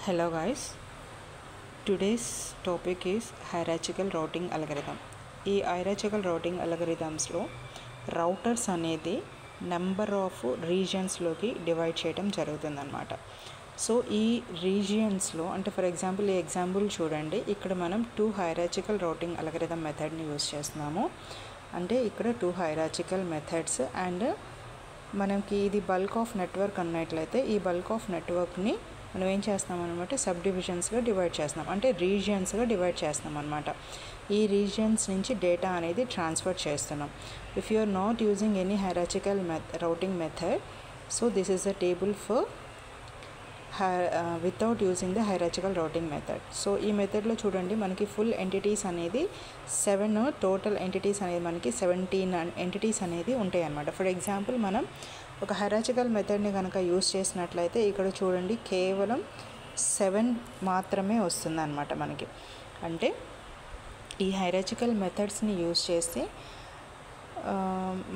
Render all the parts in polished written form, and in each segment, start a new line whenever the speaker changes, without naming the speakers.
Hello guys, today's topic is hierarchical routing algorithm. ఈ hierarchical routing algorithmsలో routers అనేది number of రీజియన్స్లోకి divide చేయడం జరుగుతుందన్నమాట. So ఈ రీజియన్స్లో అంటే ఫర్ ఎగ్జాంపుల్ ఈ ఎగ్జాంపుల్ చూడండి, ఇక్కడ మనం 2 హైరార్చికల్ రౌటింగ్ అల్గరిథం మెథడ్ని యూస్ చేస్తున్నాము. అంటే ఇక్కడ 2 హైరార్చికల్ మెథడ్స్ అండ్ మనకి ఇది బల్క్ ఆఫ్ నెట్వర్క్ అన్నట్లయితే ఈ బల్క్ ఆఫ్ నెట్వర్క్ని మనం ఏం చేస్తాం అనమాట, సబ్ డివిజన్స్గా డివైడ్ చేస్తాం, అంటే రీజియన్స్గా డివైడ్ చేస్తాం అనమాట. ఈ రీజియన్స్ నుంచి డేటా అనేది ట్రాన్స్ఫర్ చేస్తున్నాం. If you are not using any hierarchical routing method, so this is the table for without using the hierarchical routing method. So ఈ మెథడ్లో చూడండి, మనకి ఫుల్ ఎంటిటీస్ అనేది 7, టోటల్ ఎంటిటీస్ అనేది మనకి 17 ఎంటిటీస్ అనేది ఉంటాయి అన్నమాట. ఫర్ ఎగ్జాంపుల్ మనం ఒక హైరార్చికల్ మెథడ్ని కనుక యూస్ చేసినట్లయితే ఇక్కడ చూడండి కేవలం 7 మాత్రమే వస్తుంది అన్నమాట మనకి. అంటే ఈ హైరార్చికల్ మెథడ్స్ని యూస్ చేసి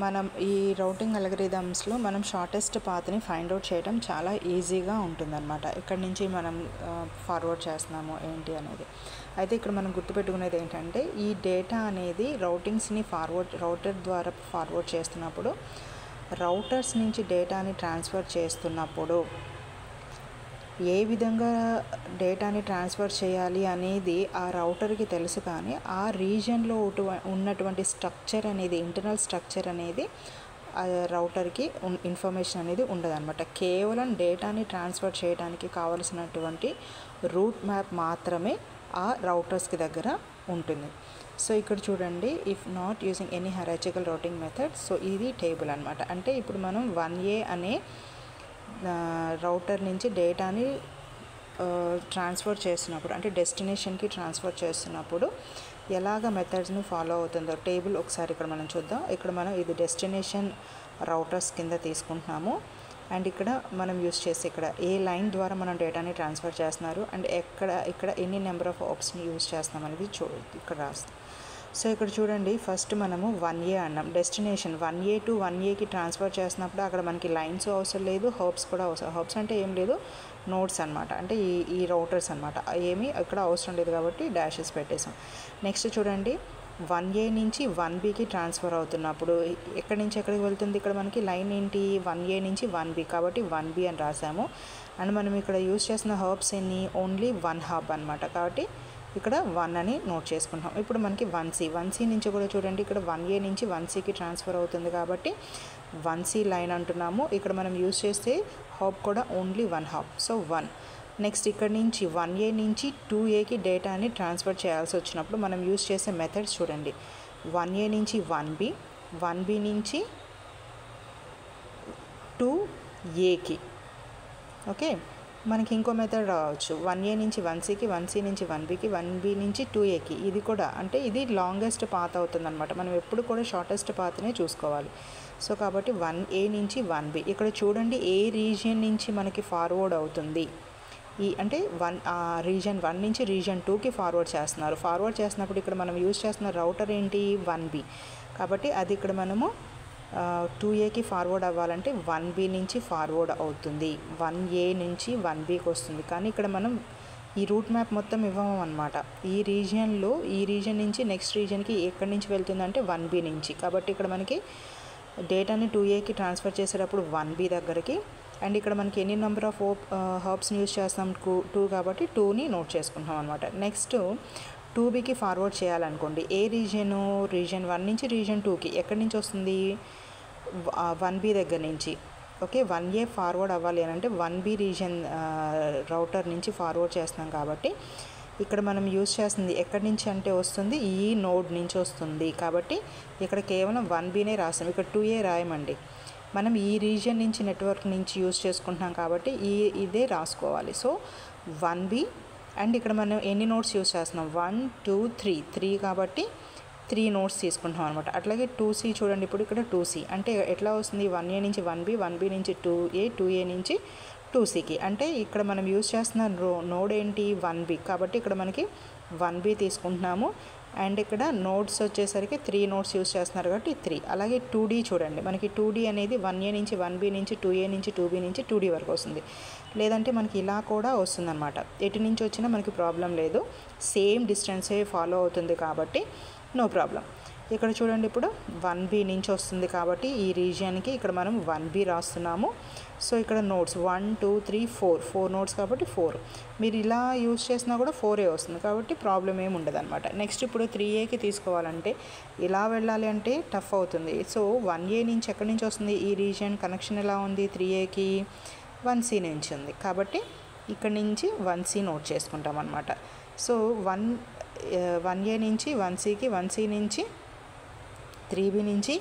మనం ఈ రౌటింగ్ అల్గరిథమ్స్లో మనం షార్టెస్ట్ పాత్ని ఫైండ్ అవుట్ చేయడం చాలా ఈజీగా ఉంటుందన్నమాట. ఇక్కడ నుంచి మనం ఫార్వర్డ్ చేస్తున్నాము ఏంటి అనేది. అయితే ఇక్కడ మనం గుర్తుపెట్టుకునేది ఏంటంటే, ఈ డేటా అనేది రౌటర్ ద్వారా ఫార్వర్డ్ చేస్తున్నప్పుడు, రౌటర్స్ నుంచి డేటాని ట్రాన్స్ఫర్ చేస్తున్నప్పుడు ఏ విధంగా డేటాని ట్రాన్స్ఫర్ చేయాలి అనేది ఆ రౌటర్కి తెలుసు, కానీ ఆ రీజియన్లో ఉన్నటువంటి స్ట్రక్చర్ అనేది, ఇంటర్నల్ స్ట్రక్చర్ అనేది ఆ రౌటర్కి ఇన్ఫర్మేషన్ అనేది ఉండదన్నమాట. కేవలం డేటాని ట్రాన్స్ఫర్ చేయడానికి కావలసినటువంటి రూట్ మ్యాప్ మాత్రమే ఆ రౌటర్స్కి దగ్గర ఉంటుంది. సో ఇక్కడ చూడండి, if not using any hierarchical routing method, so ఇది టేబుల్ అనమాట. అంటే ఇప్పుడు మనం 1A అనే రౌటర్ నుంచి డేటాని ట్రాన్స్ఫర్ చేస్తున్నప్పుడు, అంటే డెస్టినేషన్కి ట్రాన్స్ఫర్ చేస్తున్నప్పుడు ఎలాగ మెథడ్స్ని ఫాలో అవుతుందో టేబుల్ ఒకసారి ఇక్కడ మనం చూద్దాం. ఇక్కడ మనం ఇది డెస్టినేషన్ రౌటర్స్ కింద తీసుకుంటున్నాము. అండ్ ఇక్కడ మనం యూస్ చేసి ఇక్కడ ఏ లైన్ ద్వారా మనం డేటాని ట్రాన్స్ఫర్ చేస్తున్నారు అండ్ ఇక్కడ ఎన్ని నెంబర్ ఆఫ్ ఆప్స్ని యూస్ చేస్తున్నాం అనేది ఇక్కడ రాస్తాం. సో ఇక్కడ చూడండి, ఫస్ట్ మనము 1A అన్నాం. డెస్టినేషన్ 1A టు 1Aకి ట్రాన్స్ఫర్ చేసినప్పుడు అక్కడ మనకి లైన్స్ అవసరం లేదు, హబ్స్ కూడా అవసరం. హబ్స్ అంటే ఏం లేదు, నోడ్స్ అనమాట. అంటే ఈ రౌటర్స్ అనమాట. ఏమీ ఇక్కడ అవసరం లేదు కాబట్టి డాషెస్ పెట్టేసాం. నెక్స్ట్ చూడండి, 1A నుంచి 1Bకి ట్రాన్స్ఫర్ అవుతున్నప్పుడు ఎక్కడి నుంచి ఎక్కడికి వెళ్తుంది, ఇక్కడ మనకి లైన్ ఏంటి, 1A నుంచి 1B కాబట్టి 1B అని రాసాము. అండ్ మనం ఇక్కడ యూస్ చేసిన హబ్స్ ఎన్ని, ఓన్లీ 1 హబ్ అనమాట. కాబట్టి ఇక్కడ 1 అని నోట్ చేసుకుంటాం. ఇప్పుడు మనకి 1C నుంచి కూడా చూడండి, ఇక్కడ 1A నుంచి 1Cకి ట్రాన్స్ఫర్ అవుతుంది కాబట్టి 1C లైన్ అంటున్నాము. ఇక్కడ మనం యూస్ చేస్తే హబ్ కూడా ఓన్లీ 1 హబ్, సో 1. నెక్స్ట్ ఇక్కడ నుంచి 1A నుంచి 2Aకి డేటాని ట్రాన్స్ఫర్ చేయాల్సి వచ్చినప్పుడు మనం యూస్ చేసే మెథడ్స్ చూడండి. 1A నుంచి 1B నుంచి 2Aకి. ఓకే, మనకి ఇంకో మెథడ్ రావచ్చు, 1A నుంచి 1Cకి, 1C నుంచి 1Bకి, 1B నుంచి 2Aకి. ఇది కూడా అంటే ఇది లాంగెస్ట్ పాత్ అవుతుంది అనమాట. మనం ఎప్పుడు కూడా షార్టెస్ట్ పాత్నే చూసుకోవాలి. సో కాబట్టి 1A నుంచి 1B. ఇక్కడ చూడండి ఏ రీజియన్ నుంచి మనకి ఫార్వర్డ్ అవుతుంది, అంటే రీజియన్ 1 నుంచి రీజియన్ 2కి ఫార్వర్డ్ చేస్తున్నారు. ఫార్వర్డ్ చేసినప్పుడు ఇక్కడ మనం యూజ్ చేస్తున్న రౌటర్ ఏంటి, 1B. కాబట్టి అది ఇక్కడ మనము 2Aకి ఫార్వర్డ్ అవ్వాలంటే 1B నుంచి ఫార్వర్డ్ అవుతుంది, 1A నుంచి 1Bకి వస్తుంది. కానీ ఇక్కడ మనం ఈ రూట్ మ్యాప్ మొత్తం ఇవ్వము అనమాట. ఈ రీజియన్ నుంచి నెక్స్ట్ రీజియన్కి ఎక్కడి నుంచి వెళ్తుందంటే 1B నుంచి. కాబట్టి ఇక్కడ మనకి డేటాని 2Aకి ట్రాన్స్ఫర్ చేసేటప్పుడు 1B దగ్గరికి, అండ్ ఇక్కడ మనకి ఎన్ని నెంబర్ ఆఫ్ హబ్స్ని యూస్ చేస్తాం, 2 కాబట్టి 2ని నోట్ చేసుకుంటాం అనమాట. నెక్స్ట్ 2Bకి ఫార్వర్డ్ చేయాలనుకోండి, ఏ రీజియన్ 1 నుంచి రీజియన్ 2కి ఎక్కడి నుంచి వస్తుంది, 1B దగ్గర నుంచి. ఓకే, 1A ఫార్వర్డ్ అవ్వాలి అని అంటే 1B రీజియన్ రౌటర్ నుంచి ఫార్వర్డ్ చేస్తున్నాం కాబట్టి ఇక్కడ మనం యూస్ చేస్తుంది ఎక్కడి నుంచి అంటే వస్తుంది, ఈ నోడ్ నుంచి వస్తుంది. కాబట్టి ఇక్కడ కేవలం 1Bనే రాస్తాం, ఇక్కడ 2A రాయమండి. మనం ఈ రీజియన్ నుంచి నెట్వర్క్ నుంచి యూస్ చేసుకుంటున్నాం కాబట్టి ఇదే రాసుకోవాలి. సో 1B, అండ్ ఇక్కడ మనం ఎన్ని నోట్స్ యూస్ చేస్తున్నాం, 1 2 3 కాబట్టి 3 నోట్స్ తీసుకుంటాం అనమాట. అట్లాగే 2C చూడండి, ఇప్పుడు ఇక్కడ 2C అంటే ఎట్లా వస్తుంది, 1A నుంచి 1B నుంచి 2A నుంచి 2Cకి. అంటే ఇక్కడ మనం యూస్ చేస్తున్న నోడ్ ఏంటి, 1B. కాబట్టి ఇక్కడ మనకి 1B తీసుకుంటున్నాము. అండ్ ఇక్కడ నోట్స్ వచ్చేసరికి 3 నోట్స్ యూస్ చేస్తున్నారు కాబట్టి 3. అలాగే 2D చూడండి, మనకి 2D అనేది 1A నుంచి 1B నుంచి 2A నుంచి 2B నుంచి 2D వరకు వస్తుంది. లేదంటే మనకి ఇలా కూడా వస్తుందన్నమాట. ఎటు నుంచి వచ్చినా మనకి ప్రాబ్లం లేదు, సేమ్ డిస్టెన్సే ఫాలో అవుతుంది కాబట్టి నో ప్రాబ్లం. ఇక్కడ చూడండి, ఇప్పుడు 1B నుంచి వస్తుంది కాబట్టి ఈ రీజియన్కి ఇక్కడ మనం 1B రాస్తున్నాము. సో ఇక్కడ నోట్స్ 1 2 3 4 నోట్స్ కాబట్టి 4. మీరు ఇలా యూజ్ చేసినా కూడా 4A వస్తుంది కాబట్టి ప్రాబ్లం ఏమి ఉండదు అనమాట. నెక్స్ట్ ఇప్పుడు 3Aకి తీసుకోవాలంటే ఇలా వెళ్ళాలి అంటే టఫ్ అవుతుంది. సో 1A నుంచి ఎక్కడి నుంచి వస్తుంది, ఈ రీజియన్ కనెక్షన్ ఎలా ఉంది 3Aకి 1C నుంచి ఉంది కాబట్టి ఇక్కడ నుంచి 1C నోట్ చేసుకుంటాం అనమాట. సో 1A నుంచి 1Cకి, 1C నుంచి 3B నుంచి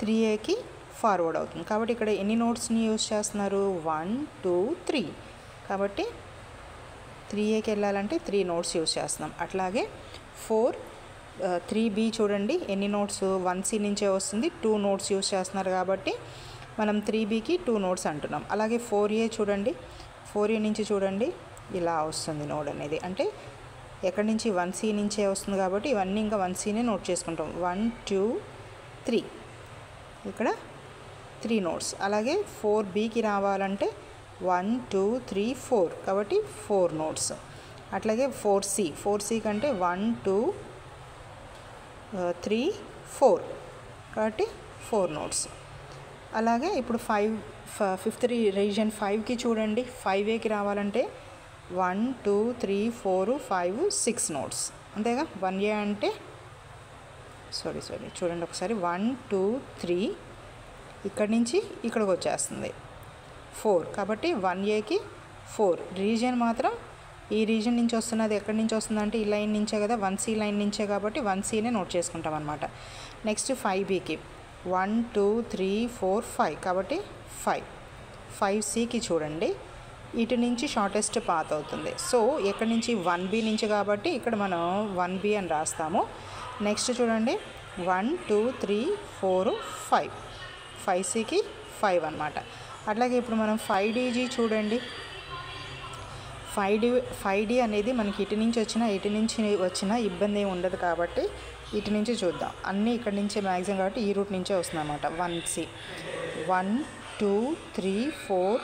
3Aకి ఫార్వర్డ్ అవుతుంది. కాబట్టి ఇక్కడ ఎన్ని నోట్స్ని యూజ్ చేస్తున్నారు, 1 2 3. కాబట్టి 3Aకి వెళ్ళాలంటే 3 నోట్స్ యూజ్ చేస్తున్నాం. అట్లాగే 3B చూడండి, ఎన్ని నోట్స్ 1C నుంచే వస్తుంది, 2 నోట్స్ యూజ్ చేస్తున్నారు కాబట్టి మనం 3Bకి 2 నోట్స్ అంటున్నాం. అలాగే 4A చూడండి, 4A నుంచి చూడండి ఇలా వస్తుంది నోడ్ అనేది, అంటే ఎక్కడి నుంచి 1C నుంచే వస్తుంది కాబట్టి ఇవన్నీ ఇంకా 1Cనే నోట్ చేసుకుంటాం. 1 2 3 ఇక్కడ 3 నోట్స్. అలాగే 4Bకి రావాలంటే 1 2 3 4 కాబట్టి 4 నోట్స్. అట్లాగే 4C కంటే 1 2 3 4 కాబట్టి 4 నోట్స్. అలాగే ఇప్పుడు 5th రీజియన్ 5కి చూడండి, 5Aకి రావాలంటే 1 2 3 4 5 6 నోట్స్ అంతేగా. 1A అంటే సారీ చూడండి ఒకసారి, 1 2 3 ఇక్కడి నుంచి ఇక్కడికి వచ్చేస్తుంది 4 కాబట్టి 1Aకి 4. రీజియన్ మాత్రం ఈ రీజియన్ నుంచి వస్తున్నది ఎక్కడి నుంచి వస్తుందంటే ఈ లైన్ నుంచే కదా, 1C లైన్ నుంచే కాబట్టి 1Cనే నోట్ చేసుకుంటాం అనమాట. నెక్స్ట్ 5Bకి 1 2 3 4 5 కాబట్టి 5. 5Cకి చూడండి, ఇటు నుంచి షార్టెస్ట్ పాత్ అవుతుంది. సో ఎక్కడి నుంచి 1B నుంచి కాబట్టి ఇక్కడ మనం 1B అని రాస్తాము. నెక్స్ట్ చూడండి 1 2 3 4 5, 5Cకి 5 అనమాట. అట్లాగే ఇప్పుడు మనం 5DG చూడండి, 5D అనేది మనకి ఇటు నుంచి వచ్చినా ఇబ్బంది ఏమి ఉండదు కాబట్టి ఇటు నుంచి చూద్దాం. అన్నీ ఇక్కడ నుంచే మ్యాక్సిమం కాబట్టి ఈ రూట్ నుంచే వస్తుంది అనమాట. 1C 1 2 3 4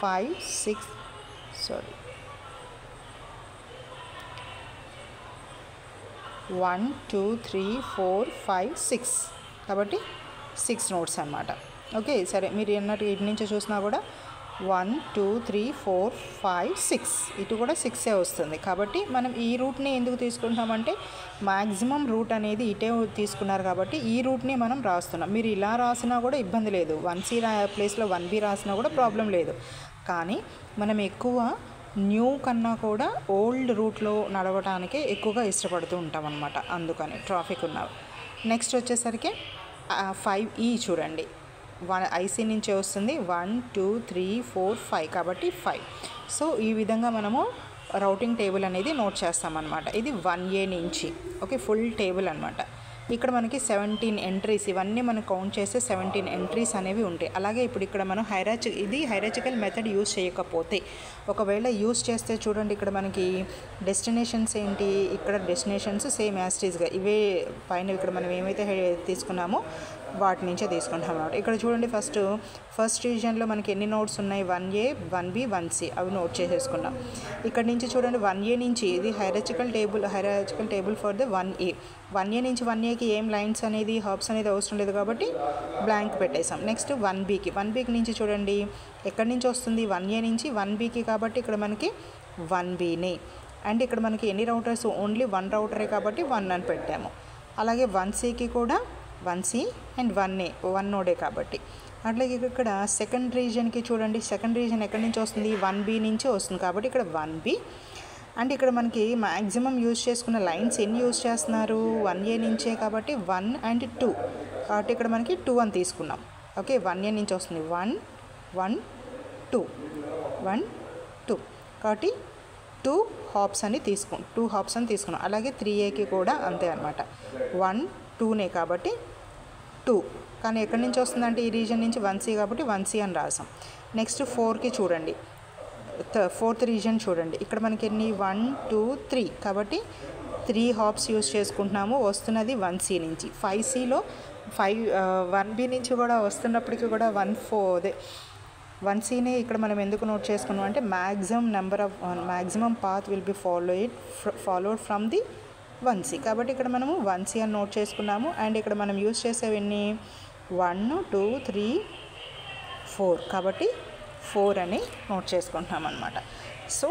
5 6 1 2 3 4 5 6 కాబట్టి 6 నోట్స్ అనమాట. ఓకే సరే, మీరు అన్నట్టు ఇటు నుంచి చూసినా కూడా 1 2 3 4 5 6 ఇటు కూడా 6ఏ వస్తుంది. కాబట్టి మనం ఈ రూట్ని ఎందుకు తీసుకుంటామంటే మ్యాక్సిమం రూట్ అనేది ఇటే తీసుకున్నారు కాబట్టి ఈ రూట్ని మనం రాస్తున్నాం. మీరు ఇలా రాసినా కూడా ఇబ్బంది లేదు, 1C ప్లేస్లో 1B రాసినా కూడా ప్రాబ్లం లేదు. కానీ మనం ఎక్కువ న్యూ కన్నా కూడా ఓల్డ్ రూట్లో నడవటానికే ఎక్కువగా ఇష్టపడుతూ ఉంటాం అన్నమాట, అందుకని ట్రాఫిక్ ఉన్నవి. నెక్స్ట్ వచ్చేసరికి 5E చూడండి, IC నుంచే వస్తుంది 1 2 3 4 5 కాబట్టి 5. సో ఈ విధంగా మనము రౌటింగ్ టేబుల్ అనేది నోట్ చేస్తామన్నమాట. ఇది 1A నుంచి ఓకే, ఫుల్ టేబుల్ అనమాట. ఇక్కడ మనకి 17 ఎంట్రీస్, ఇవన్నీ మనం కౌంట్ చేస్తే 17 ఎంట్రీస్ అనేవి ఉంటాయి. అలాగే ఇప్పుడు ఇక్కడ మనం హైరార్చికల్ మెథడ్ యూజ్ చేయకపోతే, ఒకవేళ యూజ్ చేస్తే చూడండి ఇక్కడ మనకి డెస్టినేషన్స్ ఏంటి, ఇక్కడ డెస్టినేషన్స్ సేమ్ యాస్టీస్గా ఇవే పైన ఇక్కడ మనం ఏమైతే తీసుకున్నామో వాటి నుంచే తీసుకుంటాం అన్నమాట. ఇక్కడ చూడండి ఫస్ట్ రీజియన్లో మనకి ఎన్ని నోట్స్ ఉన్నాయి, 1A 1B 1C అవి నోట్ చేసేసుకున్నాం. ఇక్కడ నుంచి చూడండి 1A నుంచి ఇది hierarchical table for the 1A నుంచి 1Aకి ఏం లైన్స్ అనేది హర్బ్స్ అనేది అవసరం లేదు కాబట్టి బ్లాంక్ పెట్టేసాం. నెక్స్ట్ 1Bకి నుంచి చూడండి ఎక్కడి నుంచి వస్తుంది, 1A నుంచి 1Bకి కాబట్టి ఇక్కడ మనకి 1Bనే. అండ్ ఇక్కడ మనకి ఎన్ని రౌటర్స్, ఓన్లీ 1 రౌటరే కాబట్టి 1 అని పెట్టాము. అలాగే 1Cకి కూడా 1C అండ్ 1A 1 నోడే కాబట్టి. అట్లాగే ఇక్కడ సెకండ్ రీజియన్కి చూడండి, సెకండ్ రీజియన్ ఎక్కడి నుంచి వస్తుంది, 1B నుంచి వస్తుంది కాబట్టి ఇక్కడ 1B. అండ్ ఇక్కడ మనకి మ్యాక్సిమం యూజ్ చేసుకున్న లైన్స్ ఎన్ని యూజ్ చేస్తున్నారు, 1A నుంచే కాబట్టి 1 and 2 కాబట్టి ఇక్కడ మనకి 2 అని తీసుకున్నాం. ఓకే 1A నుంచి వస్తుంది 1 1 2 1 2 కాబట్టి 2 హాప్స్ అని తీసుకున్నాం. అలాగే 3Aకి కూడా అంతే అనమాట, 1 2నే కాబట్టి 2. కానీ ఎక్కడి నుంచి వస్తుందంటే ఈ రీజియన్ నుంచి 1C కాబట్టి 1C అని రాసాం. నెక్స్ట్ 4కి చూడండి, 4th రీజియన్ చూడండి ఇక్కడ మనకి ఎన్ని 1 2 3 కాబట్టి 3 హాప్స్ యూస్ చేసుకుంటున్నాము, వస్తున్నది 1C నుంచి. 5Cలో 1B నుంచి కూడా వస్తున్నప్పటికీ కూడా 1Cని ఇక్కడ మనం ఎందుకు నోట్ చేసుకున్నాం అంటే maximum path will be followed from the 1C. కాబట్టి ఇక్కడ మనము 1C అని నోట్ చేసుకున్నాము. అండ్ ఇక్కడ మనం యూస్ చేసేవన్నీ 1 2 3 4, కాబట్టి 4 అని నోట్ చేసుకుంటున్నాం అనమాట. సో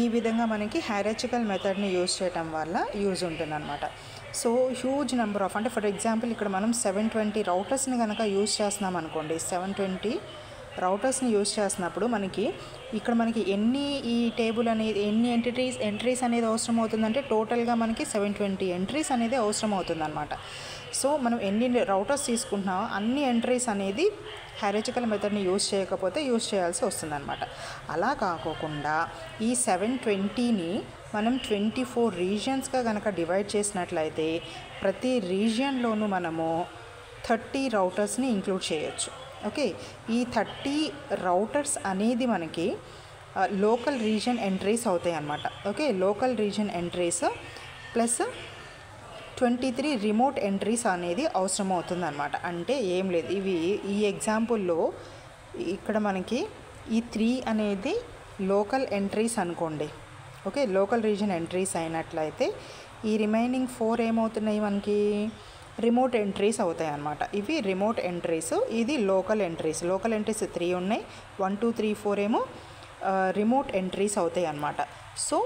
ఈ విధంగా మనకి హైరార్చికల్ మెథడ్ని యూజ్ చేయటం వల్ల యూజ్ ఉంటుందన్నమాట. సో హ్యూజ్ నెంబర్ ఆఫ్, అంటే ఫర్ ఎగ్జాంపుల్ ఇక్కడ మనం 720 రౌటర్స్ని కనుక యూజ్ చేస్తున్నాం అనుకోండి. 720 రౌటర్స్ని యూజ్ చేస్తున్నప్పుడు ఇక్కడ మనకి ఈ టేబుల్ అనేది ఎన్ని ఎంట్రీస్ అనేది అవసరం అవుతుందంటే టోటల్గా మనకి 720 ఎంట్రీస్ అనేది అవసరం అవుతుంది అనమాట. సో మనం ఎన్ని రౌటర్స్ తీసుకుంటున్నామో అన్ని ఎంట్రీస్ అనేది హైరార్చికల్ మెథడ్ని యూజ్ చేయకపోతే యూజ్ చేయాల్సి వస్తుంది అనమాట. అలా కాకోకుండా ఈ 720ని మనం 24 రీజియన్స్గా కనుక డివైడ్ చేసినట్లయితే ప్రతి రీజియన్లోనూ మనము 30 రౌటర్స్ని ఇంక్లూడ్ చేయొచ్చు. ఓకే, ఈ 30 రౌటర్స్ అనేది మనకి లోకల్ రీజియన్ ఎంట్రీస్ అవుతాయి అన్నమాట. Okay, local region entries plus 23 remote entries అనేది అవసరం అవుతుంది అనమాట. అంటే ఏం లేదు, ఈ ఎగ్జాంపుల్లో ఇక్కడ మనకి ఈ 3 అనేది లోకల్ ఎంట్రీస్ అనుకోండి. ఓకే, లోకల్ రీజియన్ ఎంట్రీస్ అయినట్లయితే ఈ రిమైనింగ్ 4 ఏమవుతున్నాయి మనకి రిమోట్ ఎంట్రీస్ అవుతాయి అన్నమాట. ఇవి రిమోట్ ఎంట్రీస్, ఇది లోకల్ ఎంట్రీస్. లోకల్ ఎంట్రీస్ 3 ఉన్నాయి, 1 2 3 4 ఏమో రిమోట్ ఎంట్రీస్ అవుతాయి అన్నమాట. సో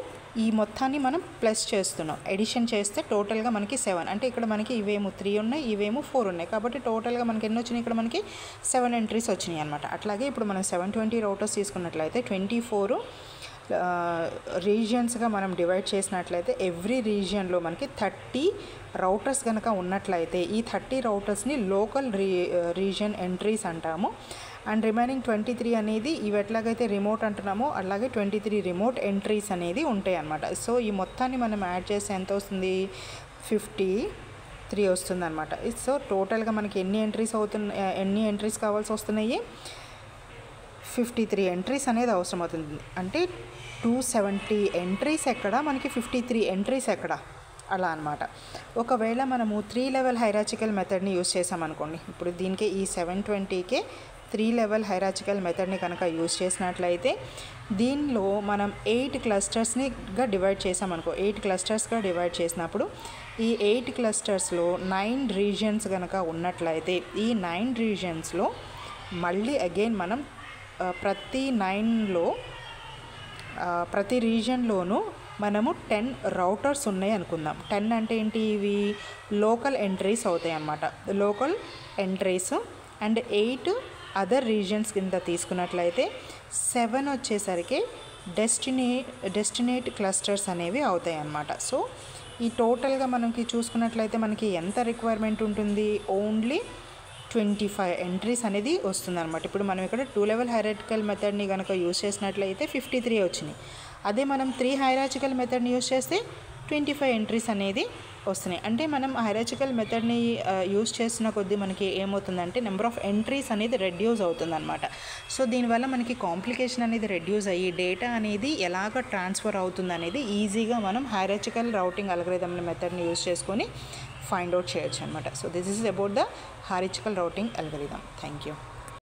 ఈ మొత్తాన్ని మనం ప్లస్ చేస్తున్నాం, ఎడిషన్ చేస్తే టోటల్గా మనకి 7. అంటే ఇక్కడ మనకి ఇవేమో 3 ఉన్నాయి, ఇవేమో 4 ఉన్నాయి, కాబట్టి టోటల్గా మనకి ఎన్ని వచ్చినాయి, ఇక్కడ మనకి 7 ఎంట్రీస్ వచ్చినాయి అనమాట. అట్లాగే ఇప్పుడు మనం 720 రౌటర్స్ తీసుకున్నట్లయితే 24 రీజియన్స్గా మనం డివైడ్ చేసినట్లయితే ఎవ్రీ రీజియన్లో మనకి 30 రౌటర్స్ కనుక ఉన్నట్లయితే ఈ 30 రౌటర్స్ని లోకల్ రీజియన్ ఎంట్రీస్ అంటాము. అండ్ రిమైనింగ్ 23 అనేది ఇవి ఎట్లాగైతే రిమోట్ అంటున్నామో అలాగే 23 రిమోట్ ఎంట్రీస్ అనేది ఉంటాయి అన్నమాట. సో ఈ మొత్తాన్ని మనం యాడ్ చేస్తే ఎంత వస్తుంది, 53 వస్తుంది అనమాట. సో టోటల్గా మనకి ఎన్ని ఎంట్రీస్ కావాల్సి వస్తున్నాయి, 53 ఎంట్రీస్ అనేది అవసరం అవుతుంది. అంటే 270 ఎంట్రీస్ ఎక్కడ, మనకి 53 ఎంట్రీస్ ఎక్కడ, అలా అనమాట. ఒకవేళ మనము 3 లెవెల్ హైరార్చికల్ మెథడ్ని యూజ్ చేసామనుకోండి, ఇప్పుడు దీనికి ఈ 720కే 3 లెవెల్ హైరార్చికల్ మెథడ్ని కనుక యూజ్ చేసినట్లయితే దీనిలో మనం 8 క్లస్టర్స్గా డివైడ్ చేసామనుకో. 8 క్లస్టర్స్గా డివైడ్ చేసినప్పుడు ఈ 8 క్లస్టర్స్లో 9 రీజియన్స్ కనుక ఉన్నట్లయితే ఈ 9 రీజియన్స్లో మళ్ళీ అగైన్ మనం ప్రతి రీజియన్లోనూ మనము 10 రౌటర్స్ ఉన్నాయి అనుకుందాం. 10 అంటే ఏంటి, ఇవి లోకల్ ఎంట్రీస్ అవుతాయి అన్నమాట. Local entries and 8 other regions కింద తీసుకున్నట్లయితే 7 వచ్చేసరికి డెస్టినేట్ క్లస్టర్స్ అనేవి అవుతాయి అన్నమాట. సో ఈ టోటల్గా మనకి చూసుకున్నట్లయితే మనకి ఎంత రిక్వైర్మెంట్ ఉంటుంది, ఓన్లీ 25 ఎంట్రీస్ అనేది వస్తుంది అనమాట. ఇప్పుడు మనం ఇక్కడ 2 లెవెల్ హైరార్చికల్ మెథడ్ని కనుక యూజ్ చేసినట్లయితే 53 వచ్చినాయి. అదే మనం 3 హైరార్చికల్ మెథడ్ని యూజ్ చేస్తే 25 ఎంట్రీస్ అనేది వస్తున్నాయి. అంటే మనం హైరార్చికల్ మెథడ్ని యూజ్ చేసిన కొద్దీ మనకి ఏమవుతుందంటే నెంబర్ ఆఫ్ ఎంట్రీస్ అనేది రెడ్యూస్ అవుతుందన్నమాట. సో దీనివల్ల మనకి కాంప్లికేషన్ అనేది రెడ్యూస్ అయ్యి డేటా అనేది ఎలాగ ట్రాన్స్ఫర్ అవుతుంది అనేది ఈజీగా మనం హైరార్చికల్ రౌటింగ్ అల్గోరిథం మెథడ్ని యూజ్ చేసుకొని ఫైండ్ అవుట్ చేయొచ్చు అనమాట. So this is about the hierarchical routing algorithm. Thank you.